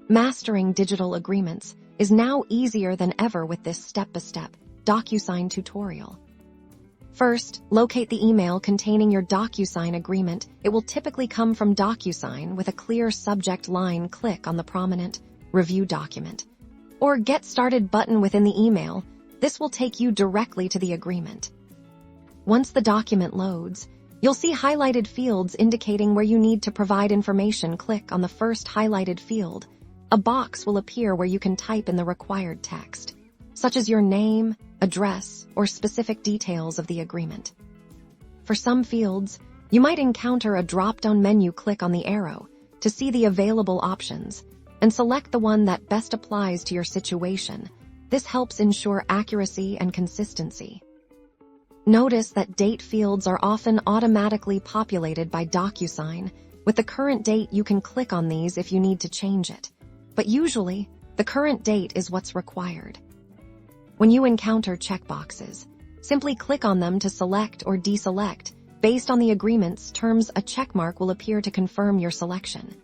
Mastering digital agreements is now easier than ever with this step-by-step DocuSign tutorial. First, locate the email containing your DocuSign agreement. It will typically come from DocuSign with a clear subject line. Click on the prominent Review Document or Get Started button within the email. This will take you directly to the agreement. Once the document loads, you'll see highlighted fields indicating where you need to provide information. Click on the first highlighted field. A box will appear where you can type in the required text, such as your name, address, or specific details of the agreement. For some fields, you might encounter a drop-down menu. Click on the arrow to see the available options and select the one that best applies to your situation. This helps ensure accuracy and consistency. Notice that date fields are often automatically populated by DocuSign. With the current date, you can click on these if you need to change it, but usually, the current date is what's required. When you encounter checkboxes, simply click on them to select or deselect. Based on the agreement's terms, a checkmark will appear to confirm your selection.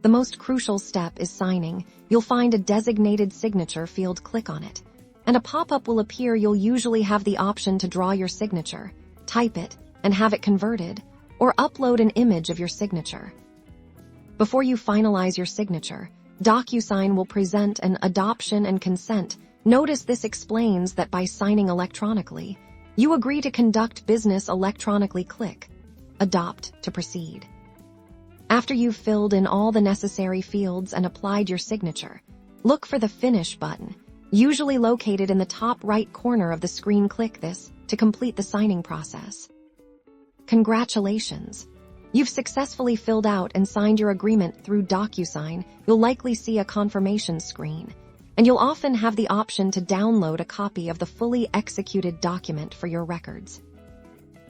The most crucial step is signing. You'll find a designated signature field. Click on it, and a pop-up will appear. You'll usually have the option to draw your signature, type it, and have it converted, or upload an image of your signature. Before you finalize your signature, DocuSign will present an adoption and consent. Notice this explains that by signing electronically, you agree to conduct business electronically. Click Adopt to proceed. After you've filled in all the necessary fields and applied your signature, look for the Finish button, usually located in the top right corner of the screen. Click this to complete the signing process. Congratulations! You've successfully filled out and signed your agreement through DocuSign. You'll likely see a confirmation screen, and you'll often have the option to download a copy of the fully executed document for your records.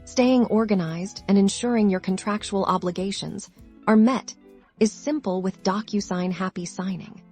Staying organized and ensuring your contractual obligations are met is simple with DocuSign. Happy signing!